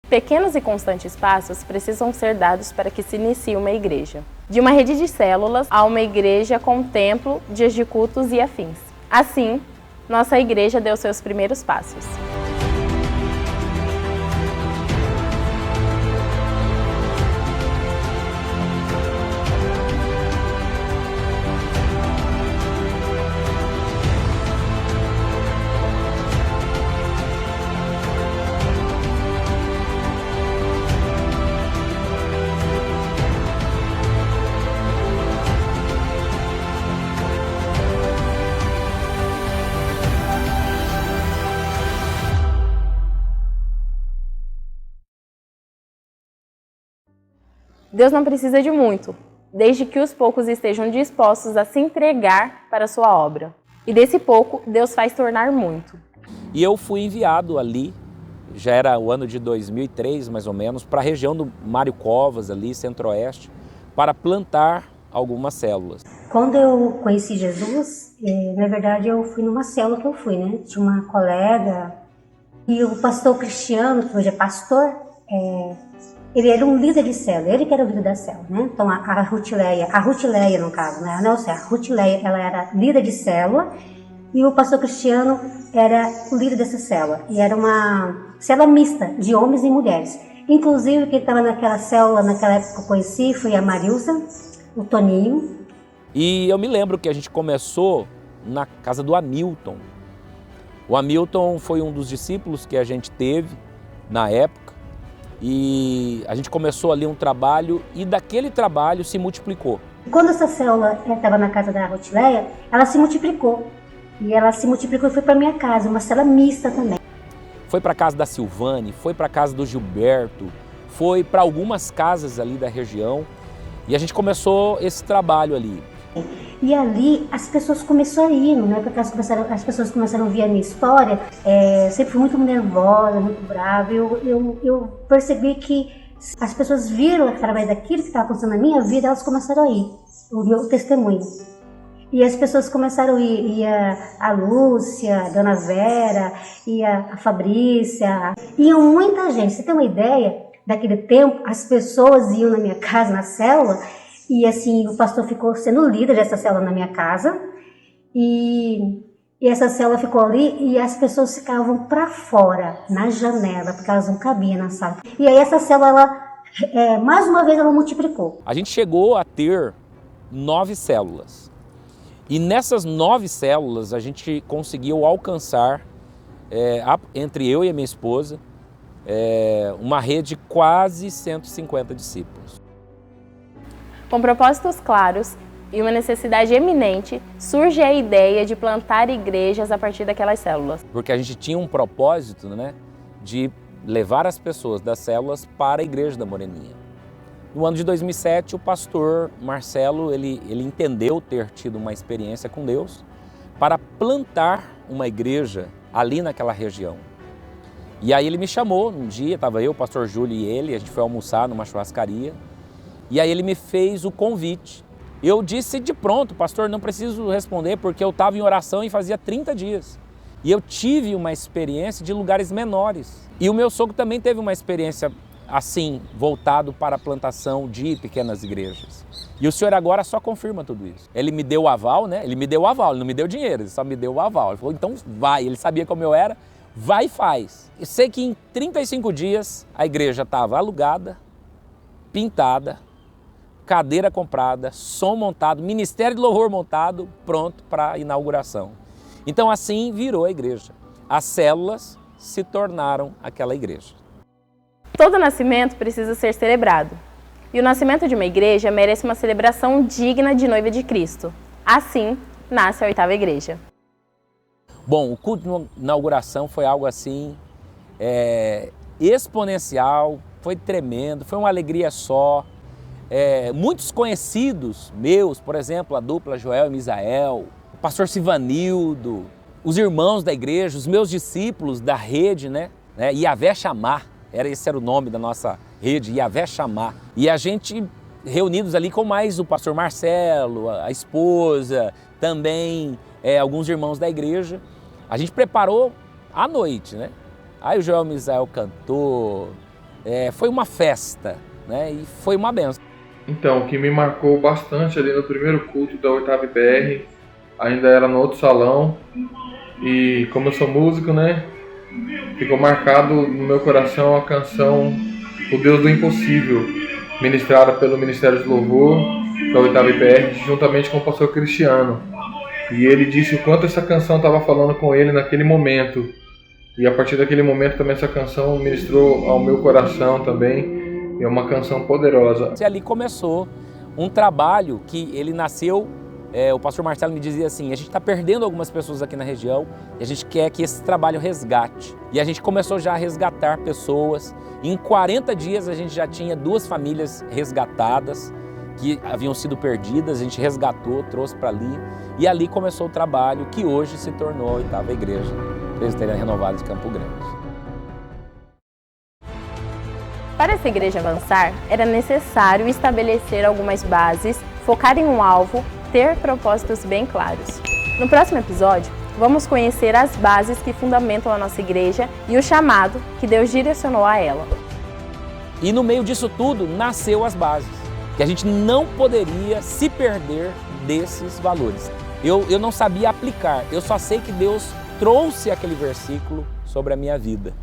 Pequenos e constantes passos precisam ser dados para que se inicie uma igreja. De uma rede de células a uma igreja com templo, dias de cultos e afins. Assim, nossa igreja deu seus primeiros passos. Deus não precisa de muito, desde que os poucos estejam dispostos a se entregar para a sua obra. E desse pouco, Deus faz tornar muito. E eu fui enviado ali, já era o ano de 2003 mais ou menos, para a região do Mário Covas, ali, Centro-Oeste, para plantar algumas células. Quando eu conheci Jesus, na verdade eu fui numa célula que eu fui, né? Tinha uma colega e o pastor Cristiano, que hoje é pastor, ele era um líder de célula, ele que era o líder da célula, né? Então a Rutileia no caso, né? Não, a Rutileia, ela era líder de célula e o pastor Cristiano era o líder dessa célula. E era uma célula mista de homens e mulheres. Inclusive quem estava naquela célula, naquela época que eu conheci, foi a Marilza, o Toninho. E eu me lembro que a gente começou na casa do Hamilton. O Hamilton foi um dos discípulos que a gente teve na época. E a gente começou ali um trabalho e daquele trabalho se multiplicou. Quando essa célula estava na casa da Rutileia, ela se multiplicou. E ela se multiplicou e foi para minha casa, uma célula mista também. Foi para a casa da Silvane, foi para a casa do Gilberto, foi para algumas casas ali da região. E a gente começou esse trabalho ali. E ali as pessoas começaram a ir, né? Porque as pessoas começaram a ouvir a minha história. Eu sempre fui muito nervosa, muito brava. Eu percebi que as pessoas viram através daquilo que estava acontecendo na minha vida, elas começaram a ir, o meu testemunho. E as pessoas começaram a ir, a Lúcia, a Dona Vera, a Fabrícia, iam muita gente. Você tem uma ideia, daquele tempo, as pessoas iam na minha casa, na célula, e assim, o pastor ficou sendo líder dessa célula na minha casa, e essa célula ficou ali, e as pessoas ficavam para fora, na janela, porque elas não cabiam na sala. E aí essa célula, mais uma vez, ela multiplicou. A gente chegou a ter 9 células. E nessas 9 células a gente conseguiu alcançar, entre eu e a minha esposa, uma rede de quase 150 discípulos. Com propósitos claros e uma necessidade eminente, surge a ideia de plantar igrejas a partir daquelas células. Porque a gente tinha um propósito, né, de levar as pessoas das células para a igreja da Moreninha. No ano de 2007, o pastor Marcelo, ele entendeu ter tido uma experiência com Deus para plantar uma igreja ali naquela região. E aí ele me chamou um dia, estava eu, o pastor Júlio e ele, a gente foi almoçar numa churrascaria, e aí ele me fez o convite. Eu disse de pronto, pastor, não preciso responder, porque eu estava em oração e fazia 30 dias. E eu tive uma experiência de lugares menores. E o meu sogro também teve uma experiência assim, voltado para a plantação de pequenas igrejas. E o senhor agora só confirma tudo isso. Ele me deu o aval, né? Ele me deu o aval, ele não me deu dinheiro, ele só me deu o aval. Ele falou, então vai. Ele sabia como eu era, vai e faz. Eu sei que em 35 dias a igreja estava alugada, pintada, cadeira comprada, som montado, ministério de louvor montado, pronto para a inauguração. Então assim virou a igreja. As células se tornaram aquela igreja. Todo nascimento precisa ser celebrado. E o nascimento de uma igreja merece uma celebração digna de noiva de Cristo. Assim, nasce a 8ª igreja. Bom, o culto de inauguração foi algo assim, exponencial, foi tremendo, foi uma alegria só. Muitos conhecidos meus, por exemplo, a dupla Joel e Misael, o pastor Sivanildo, os irmãos da igreja, os meus discípulos da rede, né? Yavé Chamar, esse era o nome da nossa rede, Yavé Chamar. E a gente reunidos ali com mais o pastor Marcelo, a esposa, também alguns irmãos da igreja. A gente preparou à noite, né? Aí o Joel Misael cantou, foi uma festa, né? E foi uma benção. Então, o que me marcou bastante ali no primeiro culto da 8ª IBR, ainda era no outro salão, e como eu sou músico, né, ficou marcado no meu coração a canção O Deus do Impossível, ministrada pelo Ministério de Louvor da 8ª IBR, juntamente com o pastor Cristiano. E ele disse o quanto essa canção estava falando com ele naquele momento. E a partir daquele momento também essa canção ministrou ao meu coração também. É uma canção poderosa. E ali começou um trabalho que ele nasceu, o pastor Marcelo me dizia assim, a gente está perdendo algumas pessoas aqui na região e a gente quer que esse trabalho resgate. E a gente começou já a resgatar pessoas. E em 40 dias a gente já tinha 2 famílias resgatadas que haviam sido perdidas, a gente resgatou, trouxe para ali. E ali começou o trabalho que hoje se tornou a 8ª Igreja Presbiteriana Renovada de Campo Grande. Para essa igreja avançar, era necessário estabelecer algumas bases, focar em um alvo, ter propósitos bem claros. No próximo episódio, vamos conhecer as bases que fundamentam a nossa igreja e o chamado que Deus direcionou a ela. E no meio disso tudo, nasceu as bases, que a gente não poderia se perder desses valores. Eu não sabia aplicar, eu só sei que Deus trouxe aquele versículo sobre a minha vida.